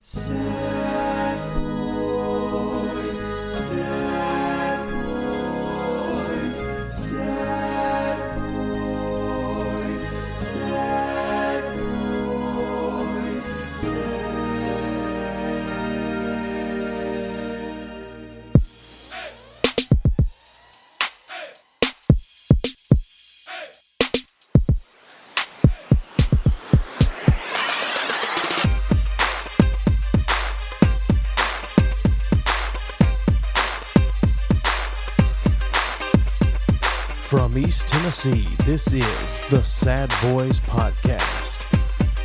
Sad boys, sad boys, sad boys, sad boys, From East Tennessee, this is the Sad Boys Podcast.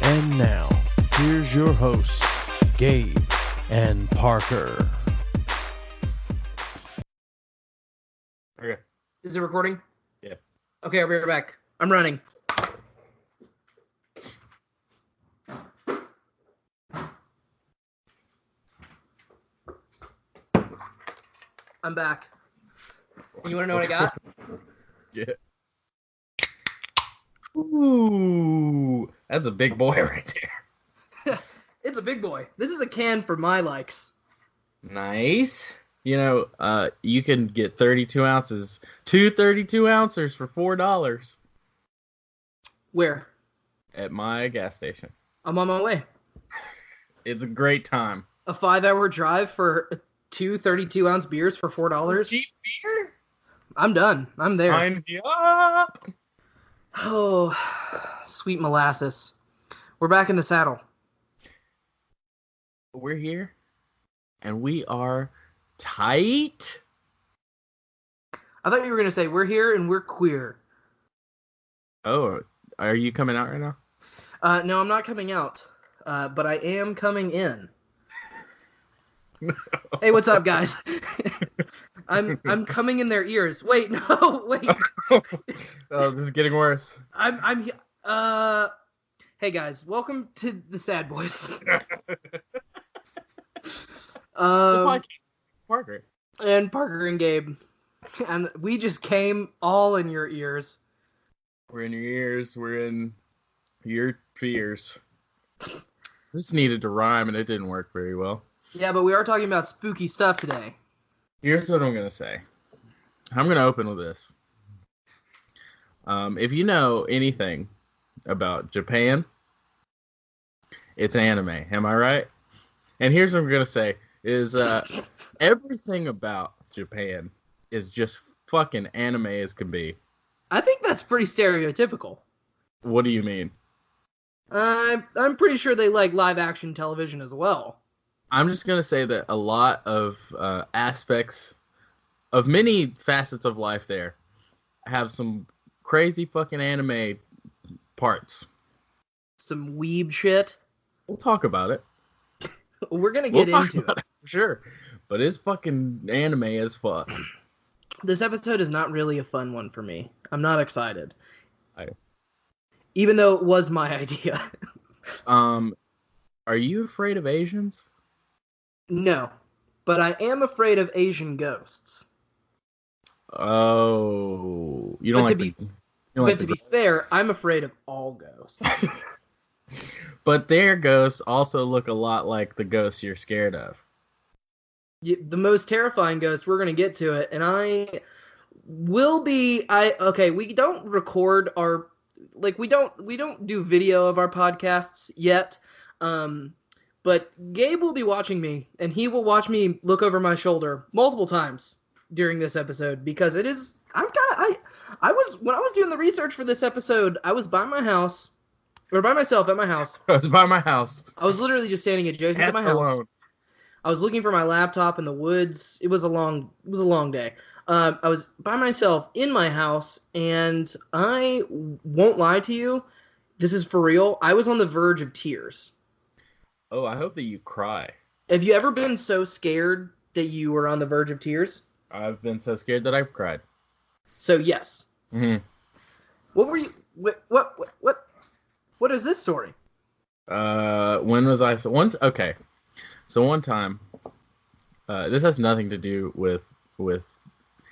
And now, here's your hosts, Gabe and Parker. Okay. Is it recording? Yeah. Okay, I'll be right back. I'm running. I'm back. You want to know what I got? Yeah. Ooh, that's a big boy right there. It's a big boy. This is a can for my likes. Nice. You know, you can get 32 ounces, two 32 ounces for $4 Where? at my gas station. I'm on my way. It's a great time. A 5-hour drive for two 32-ounce beers for $4? Cheap beer? I'm done. I'm there. Sign me up. Oh, sweet molasses. We're back in the saddle. We're here, and we are tight. I thought you were going to say, we're here and we're queer. Oh, are you coming out right now? No, I'm not coming out, but I am coming in. Hey, what's up, guys? I'm coming in their ears. Wait, no, wait. Oh, this is getting worse. Hey guys, welcome to the Sad Boys. Parker. And Parker and Gabe, and we just came all in your ears. We're in your ears. We're in your fears. This needed to rhyme, and it didn't work very well. Yeah, but we are talking about spooky stuff today. Here's what I'm going to say. I'm going to open with this. If you know anything about Japan, it's anime. Am I right? And here's what I'm going to say is everything about Japan is just fucking anime as can be. I think that's pretty stereotypical. What do you mean? I'm pretty sure they like live action television as well. I'm just going to say that a lot of aspects of many facets of life there have some crazy fucking anime parts. Some weeb shit. We'll talk about it. We're going to get into it. For sure. But it's fucking anime as fuck. This episode is not really a fun one for me. I'm not excited. Even though it was my idea. Are you afraid of Asians? No, but I am afraid of Asian ghosts. Oh, you don't but like to be fair, I'm afraid of all ghosts. But their ghosts also look a lot like the ghosts you're scared of. The most terrifying ghost, we're going to get to it, and I will be we don't record our we don't do video of our podcasts yet. But Gabe will be watching me, and he will watch me look over my shoulder multiple times during this episode because it is. When I was doing the research for this episode, I was by myself at my house. I was by my house. I was literally just standing adjacent to my house. Alone. I was looking for my laptop in the woods. It was a long day. I was by myself in my house, and I won't lie to you. This is for real. I was on the verge of tears. Oh, I hope that you cry. Have you ever been so scared that you were on the verge of tears? I've been so scared that I've cried. So yes. Mm-hmm. What were you? What is this story? When was I? Okay. So one time, this has nothing to do with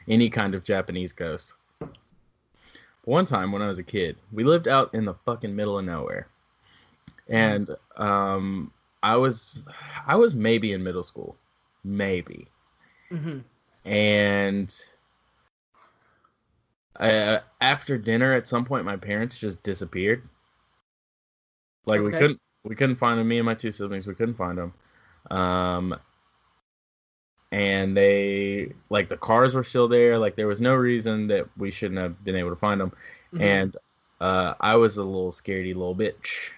any kind of Japanese ghost. One time when I was a kid, we lived out in the fucking middle of nowhere. And I was maybe in middle school, maybe, Mm-hmm. and after dinner at some point my parents just disappeared. Like Okay. we couldn't find them. Me and my two siblings, we couldn't find them. And they, like, the cars were still there. Like, there was no reason that we shouldn't have been able to find them. Mm-hmm. And I was a little scaredy little bitch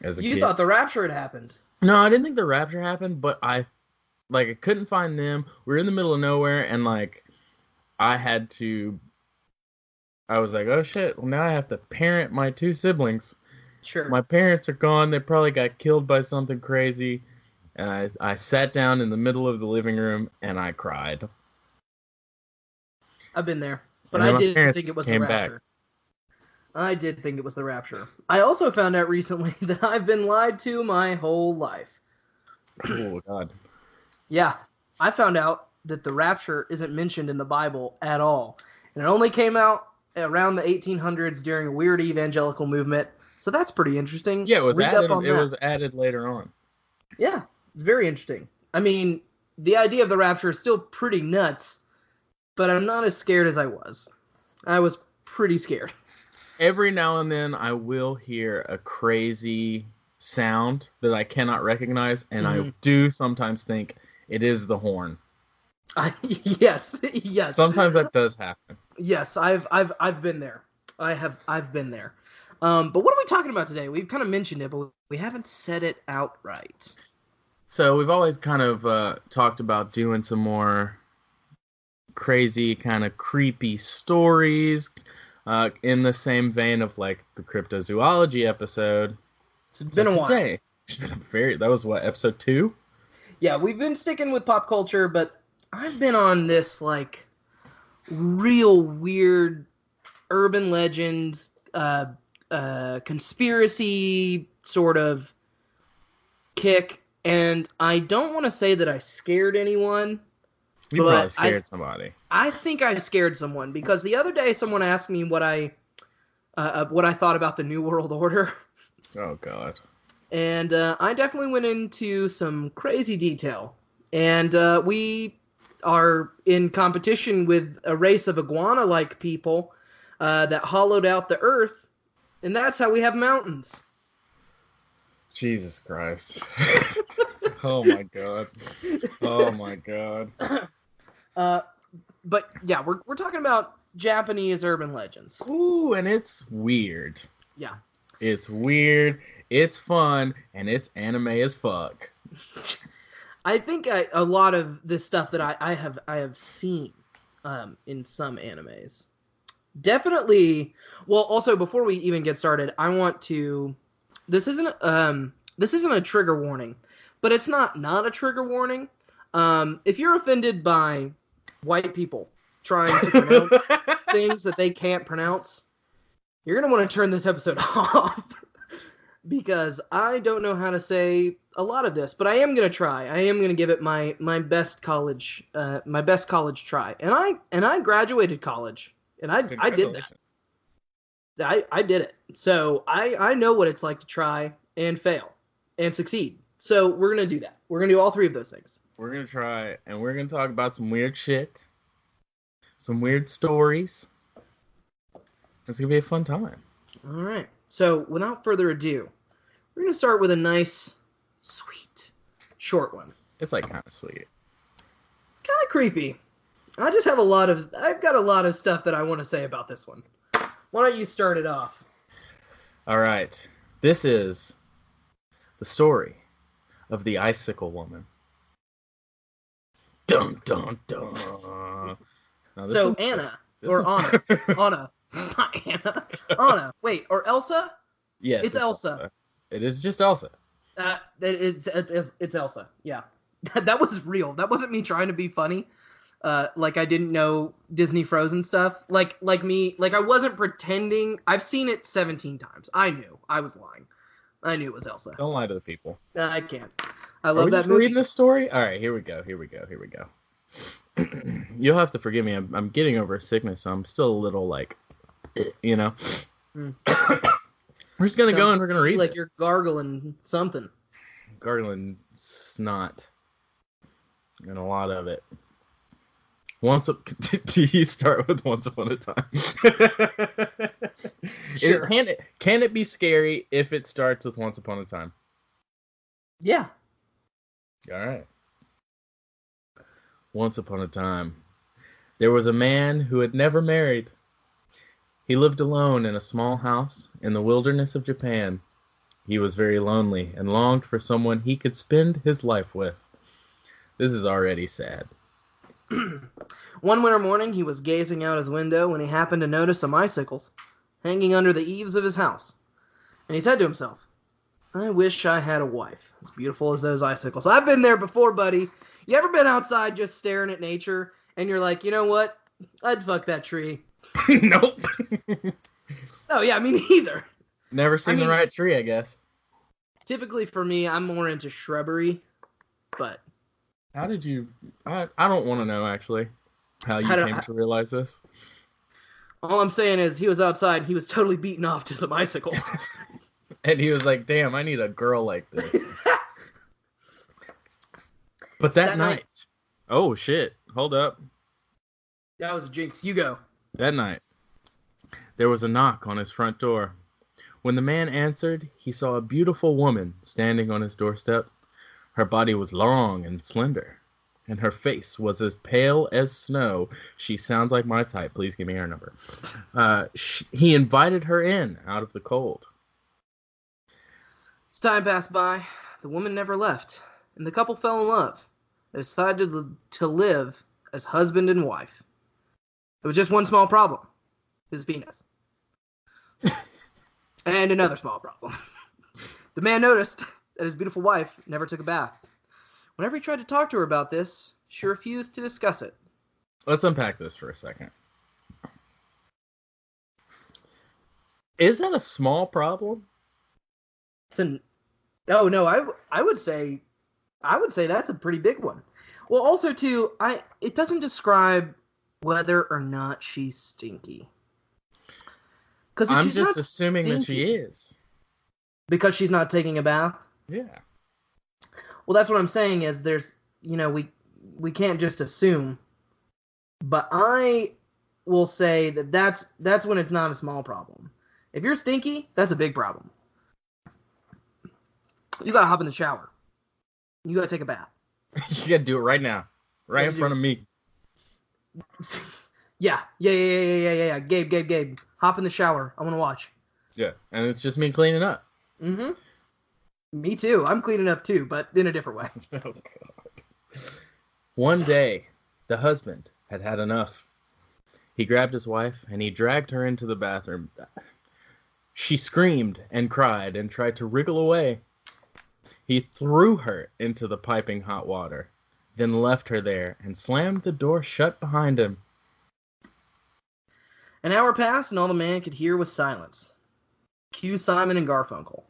as a You kid. thought the rapture had happened. No, I didn't think the rapture happened, but I couldn't find them. We were in the middle of nowhere, and like I was like, oh shit, well now I have to parent my two siblings. Sure. My parents are gone. They probably got killed by something crazy. And I sat down in the middle of the living room and I cried. I've been there, but And then I my did parents think it was the came rapture. back. I did think it was the rapture. I also found out recently that I've been lied to my whole life. Oh God. Yeah, I found out that the rapture isn't mentioned in the Bible at all. And it only came out around the 1800s during a weird evangelical movement. So that's pretty interesting. Yeah, it was Read added. up on It that. was added later on. Yeah, it's very interesting. I mean, the idea of the rapture is still pretty nuts, but I'm not as scared as I was. I was pretty scared. Every now and then, I will hear a crazy sound that I cannot recognize, and I do sometimes think it is the horn. Yes. Sometimes that does happen. Yes, I've been there. I've been there. But what are we talking about today? We've kind of mentioned it, but we haven't said it outright. So we've always kind of talked about doing some more crazy, kind of creepy stories, in the same vein of like the cryptozoology episode. It's been a while. Today, it's been that was what, episode 2? Yeah, we've been sticking with pop culture, but I've been on this like real weird urban legend, conspiracy sort of kick, and I don't want to say that I scared anyone. You probably scared somebody. I think I scared someone because the other day someone asked me what I thought about the New World Order. Oh God. And I definitely went into some crazy detail. And we are in competition with a race of iguana-like people that hollowed out the earth, and that's how we have mountains. Jesus Christ. Oh my God. Oh my God. But yeah, we're talking about Japanese urban legends. Ooh, and it's weird. Yeah. It's weird, it's fun, and it's anime as fuck. I think a lot of this stuff that I have seen in some animes. Definitely. Well, also before we even get started, I want to. This isn't a trigger warning, but it's not a trigger warning. If you're offended by white people trying to pronounce things that they can't pronounce, you're gonna want to turn this episode off. Because I don't know how to say a lot of this, but I am gonna try. I am gonna give it my best college try. And I graduated college, and I did that. I did it. So I know what it's like to try and fail and succeed. So we're gonna do that. We're gonna do all three of those things. We're gonna try, and we're gonna talk about some weird shit, some weird stories. It's gonna be a fun time. All right. So without further ado, we're going to start with a nice, sweet, short one. It's like kind of sweet. It's kind of creepy. I've got a lot of stuff that I want to say about this one. Why don't you start it off? All right. This is the story of the Icicle Woman. Dun, dun, dun. So Anna, Anna. Not Anna. Anna. Wait, or Elsa? Yes. It's Elsa. It is just Elsa. It's Elsa. Yeah. That was real. That wasn't me trying to be funny. Like I didn't know Disney Frozen stuff. Like I wasn't pretending. I've seen it 17 times. I knew. I was lying. I knew it was Elsa. Don't lie to the people. I can't. I love Are we that just movie. reading this story? All right, here we go. You'll have to forgive me. I'm getting over a sickness, so I'm still a little like, you know. Mm. We're just gonna go and we're gonna read. Like this. you're gargling something. gargling snot. And a lot of it. Do you start with Once Upon a Time? Sure. Can it be scary if it starts with Once Upon a Time? Yeah. All right. Once upon a time, there was a man who had never married. He lived alone in a small house in the wilderness of Japan. He was very lonely and longed for someone he could spend his life with. This is already sad. One winter morning, he was gazing out his window when he happened to notice some icicles hanging under the eaves of his house. And he said to himself, I wish I had a wife as beautiful as those icicles. I've been there before, buddy. You ever been outside just staring at nature and you're like, you know what? I'd fuck that tree. Nope. Oh, yeah, me neither. Never seen the right tree, I guess. Typically for me, I'm more into shrubbery, but... How did you... I don't want to know, actually, how you came to realize this. All I'm saying is he was outside and he was totally beaten off to some icicles. And he was like, damn, I need a girl like this. But that night... Oh, shit. Hold up. That was a jinx. You go. That night, there was a knock on his front door. When the man answered, he saw a beautiful woman standing on his doorstep. Her body was long and slender, and her face was as pale as snow. She sounds like my type. Please give me her number. He invited her in out of the cold. As time passed by, the woman never left, and the couple fell in love. They decided to live as husband and wife. There was just one small problem. His penis. And another small problem. The man noticed that his beautiful wife never took a bath. Whenever he tried to talk to her about this, she refused to discuss it. Let's unpack this for a second. Is that a small problem? Oh no, I would say that's a pretty big one. Well, also too, it doesn't describe whether or not she's stinky. Because I'm just assuming stinky, that she is. Because she's not taking a bath? Yeah. Well, that's what I'm saying is there's, we can't just assume. But I will say that's when it's not a small problem. If you're stinky, that's a big problem. You gotta hop in the shower. You gotta take a bath. You gotta do it right now. Right in front of me. Yeah. Gabe. Hop in the shower. I want to watch. Yeah, and it's just me cleaning up. Mm-hmm. Me too. I'm cleaning up too, but in a different way. Oh, God. One day, the husband had had enough. He grabbed his wife and he dragged her into the bathroom. She screamed and cried and tried to wriggle away. He threw her into the piping hot water, then left her there and slammed the door shut behind him. An hour passed, and all the man could hear was silence. Cue Simon and Garfunkel.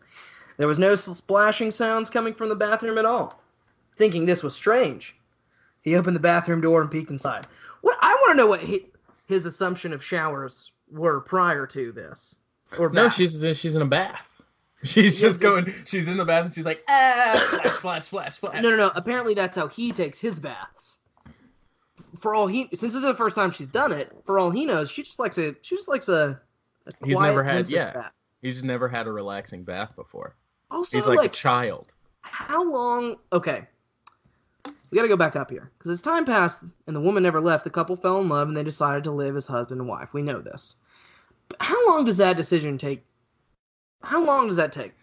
There was no splashing sounds coming from the bathroom at all. Thinking this was strange, he opened the bathroom door and peeked inside. I want to know what his assumption of showers were prior to this. Or no, she's in a bath. She's just going. She's in the bath and she's like, splash. No. Apparently that's how he takes his baths. Since this is the first time she's done it, for all he knows, she just likes a He's never had bath. He's just never had a relaxing bath before. Also, he's like a child. How long? Okay, we got to go back up here because as time passed and the woman never left, the couple fell in love and they decided to live as husband and wife. We know this. But how long does that decision take? How long does that take?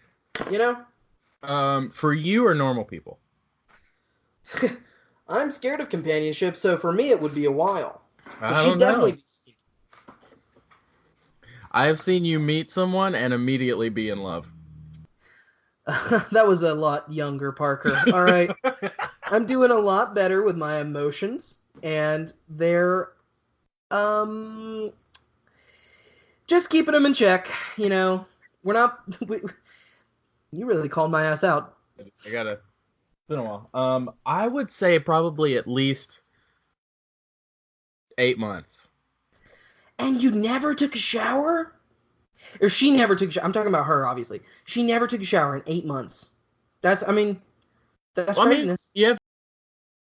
For you or normal people? I'm scared of companionship, so for me it would be a while. So I don't know. I have seen you meet someone and immediately be in love. That was a lot younger, Parker. All right. I'm doing a lot better with my emotions, and they're just keeping them in check. We're not. You really called my ass out. I gotta. It's been a while. I would say probably at least 8 months. And you never took a shower? Or she never took a shower. I'm talking about her, obviously. She never took a shower in 8 months. That's Well, I mean, craziness. you have